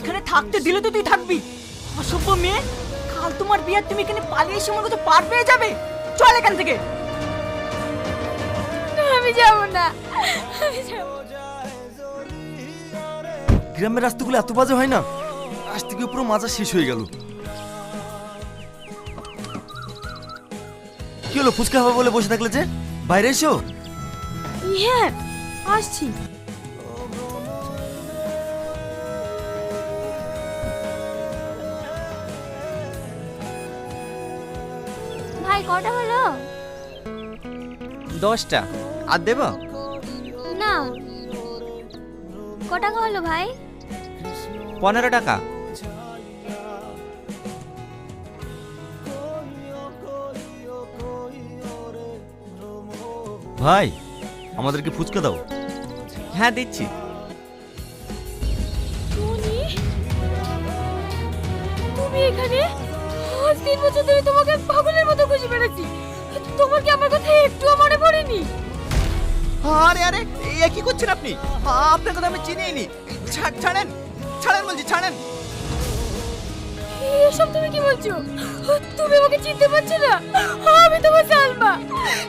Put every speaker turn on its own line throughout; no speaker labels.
এখানে থাকতে দিলে তো তুই থাকবি। অসভ্য মেয়ে, কাল তোমার বিয়ে, তুমি এখানে পালিয়ে এসে আমার কাছে পার পেয়ে যাবে। চল এখান থেকে।
আমি যাব না, আমি যাব।
গ্রামের রাস্তাগুলো এত বাজে হয় না, আজ থেকে পুরো মাজা শেষ হয়ে গেল। কি হলো, ফুচকা হবে বলে বসে থাকলে যে? বাইরে এসো।
হ্যাঁ আসছি। ভাই কটা হলো?
10টা। আর দেব
না, ক টাকা হলো ভাই?
15 টাকা।
ভাই, আমাদেরকে ফুচকা দাও।
হ্যাঁ দিচ্ছি।
তুমি এখানে? আজ 3 বছর ধরে তোমাকে পাগলের মতো খুঁজে বেড়াচ্ছি, তোমার কি আমার কথা একটুও মনে পড়েনি?
আরে আরে, এ কি করছেন আপনি? আপনার কথা আমি চিনিই নি। ছাড়েন, ছাড়েন বলছি, ছাড়েন।
এসব তুমি কি বলছো? তুমি আমাকে চিনতে পারছো না? আমি তোমার সালমা।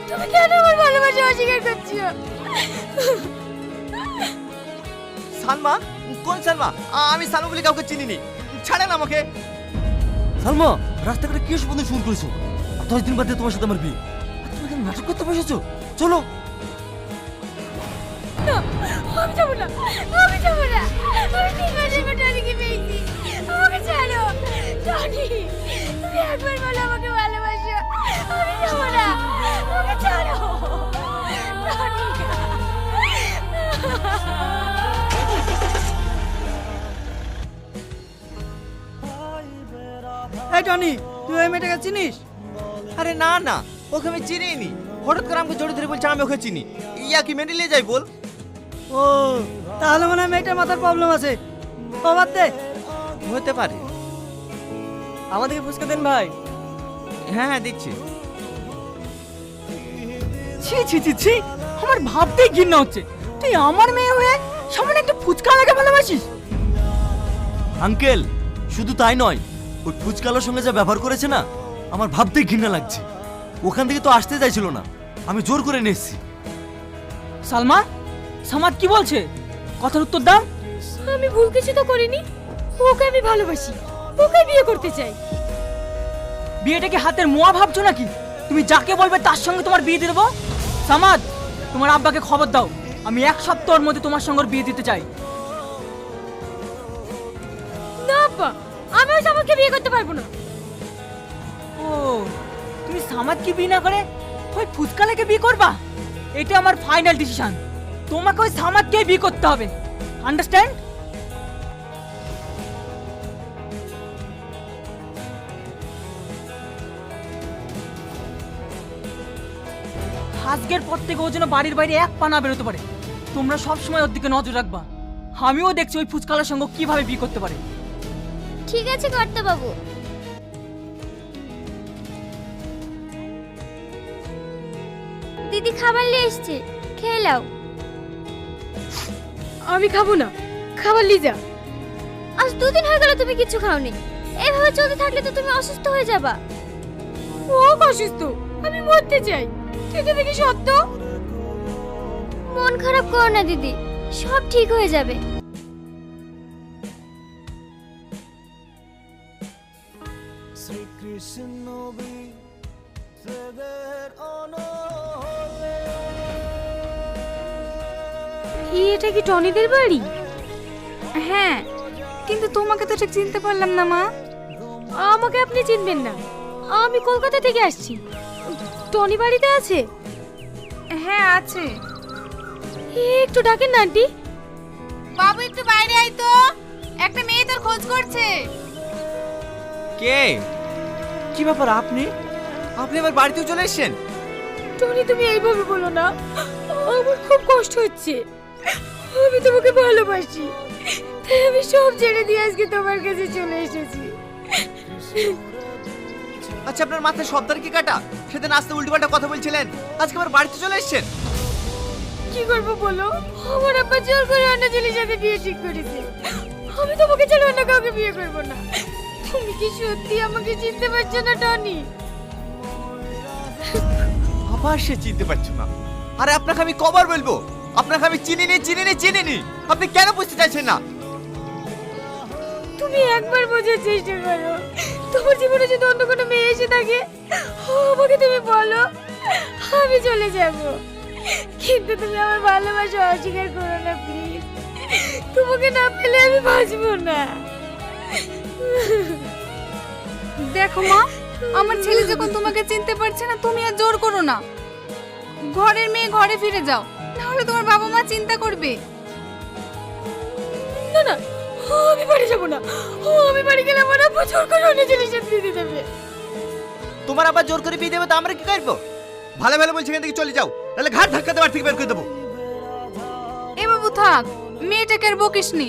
তুমি কেন আমার ভালোবাসা অস্বীকার করছো?
সালমা? কোন সালমা? আমি সালমা বলে কাউকে চিনিনি। ছাড়েন আমাকে।
সালমা, রাস্তাঘাটে কি এসব বন্ধু শুরু করেছো? 10 দিন বাদে তোমার সাথে আমার বিয়ে, আর তুমি এখানে নাটক করতে বসেছো? চলো।
না, আমি যাবো না, আমি যাবো না। আমি 3 মাসের পর টনিকে পেয়েছি। আমাকে ছাড়ো টনি, তুমি একবার বলো আমাকে ভালোবাসো। আমি যাবো না, আমাকে ছাড়ো টনি।
এই টনি, তুই ওই মেয়েটাকে চিনিস?
আরে না না, ওকে আমি চিনিই নি। হঠাৎ করে আমাকে জড়িয়ে ধরে বলছে আমি ওকে চিনি। ইয়া কি মেনে নিয়ে যাই বল?
ও, তাহলে মনে হয় মেয়েটার মাথার প্রবলেম আছে। বাদ দে।
হতে পারে।
আমাদেরকে ফুচকা দেন ভাই।
হ্যাঁ হ্যাঁ দিচ্ছি।
ছি ছি ছি ছি, আমার ভাবতেই ঘৃণা হচ্ছে। তুই আমার মেয়ে হয়ে সামনে একটা ফুচকা আমাকে ভালোবাসিস?
আঙ্কেল, শুধু তাই নয়, ওই ফুচকালোর সঙ্গে যা ব্যবহার করেছে না, আমার ভাবতেই ঘৃণা লাগছে। ওখান থেকে তো আসতে চাইছিল না, আমি জোর করে নিয়ে এসেছি।
সালমা, সামাদ কি বলছে? কথার উত্তর দাও।
আমি ভুল কিছু তো করিনি। ওকে আমি ভালোবাসি, ওকে বিয়ে করতে চাই।
বিয়েটা কি হাতের মোয়া ভাবছো নাকি? তুমি যাকে বলবে তার সঙ্গে তোমার বিয়ে দিয়ে দেবো। সামাদ, তোমার আব্বাকে খবর দাও, আমি 1 সপ্তাহের মধ্যে তোমার সঙ্গে ওর বিয়ে দিতে চাই।
না আব্বা, আমি ওই সামাদকে বিয়ে করতে পারবো না।
ও, তুমি সামাদকে বিয়ে না করে ওই ফুচকালাকে বিয়ে করবা? এটা আমার ফাইনাল ডিসিশন। তোমাকে ওই সামাদকে বিয়ে করতে হবে, আন্ডারস্ট্যান্ড? আজকের পর থেকে ও যেন বাড়ির বাইরে 1 পা না বেরোতে পারে। তোমরা সবসময় ওর দিকে নজর রাখবা। আমিও দেখছি ওই ফুচকালার সঙ্গে কিভাবে বিয়ে করতে পারে।
ঠিক আছে কর্তা বাবু। দিদি খাবার নিয়ে এসেছে, খেয়ে নাও। আমি খাবো না, খাবার নিয়ে যা। আজ 2 দিন হয়ে গেল তুমি কিছু খাওনি। এভাবে চলতে থাকলে তো তুমি অসুস্থ হয়ে যাবা। ও অসুস্থ? আমি মরতে চাই। এটা দেখি সত্য। মন খারাপ করো না দিদি, সব ঠিক হয়ে যাবে। এটা কি টনিদের বাড়ি? হ্যাঁ, কিন্তু তোমাকে তো ঠিক চিনতে পারলাম না মা। আমাকে আপনি চিনবেন না, আমি কলকাতা থেকে আসছি। টনি বাড়িতে আছে? হ্যাঁ আছে। একটু ডাকেন না আন্টি।
বাবু একটু বাইরে আয় তো, একটা মেয়ে তোর খোঁজ করছে।
কে? কি ব্যাপার, আপনি আপনি আমার বাড়িতেও চলে এসেছেন?
টনি তুমি এইভাবে বলো না, আমার খুব কষ্ট হচ্ছে। আমি তোমাকে ভালোবাসি, তাই আমি সব ছেড়ে দিয়ে আজকে তোমার কাছে চলে এসেছি।
আচ্ছা, আপনার মাথায় সবদার কি কাটা? সেদিন আসতে উল্টোপাল্টা কথা বলছিলেন, আজকে আমার বাড়িতে চলে এসেছেন।
কি করবো বলো, আমার আব্বা জোর করে অন্য ছেলের সাথে বিয়ে ঠিক করেছে। আমি তোমাকে ছাড়া অন্য কাউকে বিয়ে করব না। তুমি কি সত্যি আমাকে চিনতে পারছো না টনি?
আবার সে চিনতে পারছো না? আরে আপনাকে আমি কবার বলবো, আপনাকে আমি চিনিনি। আপনি কেন বুঝতে চাইছেন না?
তুমি একবার বোঝার চেষ্টা করো। তোমার জীবনে যদি অন্য কোনো মেয়ে এসে থাকে, আমাকে তুমি বলো, আমি চলে যাব। কিন্তু তুমি আমার ভালোবাসা অস্বীকার করো না প্লিজ। তোমাকে না পেলে আমি বাঁচবো না।
দেখো মা, আমার ছেলে যখন তোমাকে চিনতে পারছে না, তুমি আর জোর করো না। ঘরের মেয়ে ঘরে ফিরে যাও, নাহলে তোমার বাবা মা চিন্তা করবে।
না না, আমি বাড়ি যাব না। আমি বাড়ি গেলে আমার আব্বু জোর করে অন্য জিনিসের দিয়ে দেবে।
তোমার আবার জোর করে বিয়ে দেবে তো আমরা কি করবো? ভালো বলছি এখান থেকে চলে যাও, তাহলে ঘাট ধাক্কা দেওয়ার থেকে বের করে দেবো।
এ বাবু থাক, মেয়েটাকে আর বকিস নি।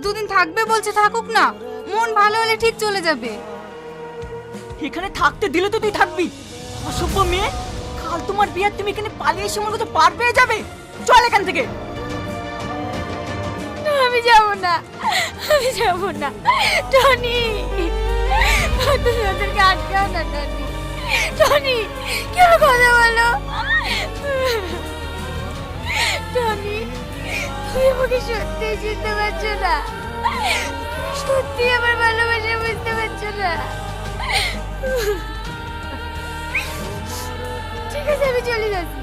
দুদিন থাকবে বলছে, থাকুক না। মন ভালো হলে ঠিক চলে যাবে।
এখানে থাকতে দিলে তো তুই থাকবি। অসভ্য মেয়ে, কাল তোমার বিয়ে, তুমি এখানে পালিয়ে এসে আমার কথা পার পেয়ে যাবে। চল এখান থেকে।
না, আমি যাব না। আমি যাব না টনি। তুমি ওদেরকে আটকাও না টনি। টনি, কেন কথা বলো? টনি, তুমি আমাকে সত্যি চিনতে পারছো না? সত্যি আমার ভালোবাসা বুঝতে পারছো না? ঠিক আছে, আমি চলে যাচ্ছি,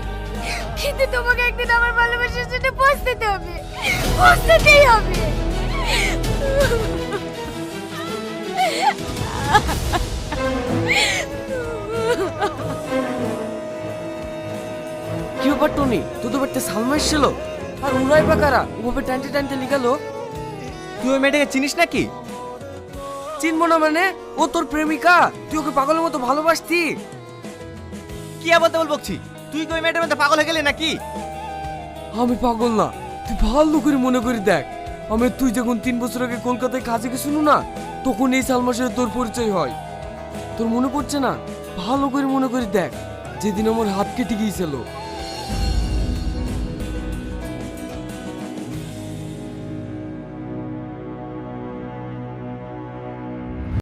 কিন্তু তোমাকে একদিন আমার ভালোবাসার জন্য পৌঁছতে হবে, পৌঁছতেই হবে।
কি ব্যাপার টনি, তোদের বাড়িতে সালমা এসেছিল? আর উড়াই বা কারা ওভাবে টানতে টানতে লিখালো?
তুই ওই মেয়েটাকে চিনিস নাকি?
চিনবো না মানে? ও তোর প্রেমিকা, তুই ওকে পাগলের মতো ভালোবাসতি।
কি আবার বলছি? তুই কি ওই মেয়েটার মধ্যে পাগল হয়ে গেলি নাকি?
আমি পাগল না, তুই ভালো করে মনে করে দেখ। আমি তুই যখন 3 বছর আগে কলকাতায় কাজে গেছিল না, তখন এই সালমার সাথে তোর পরিচয় হয়। তোর মনে পড়ছে না? ভালো করে মনে করে দেখ, যেদিন আমার হাত কেটে গিয়েছিল।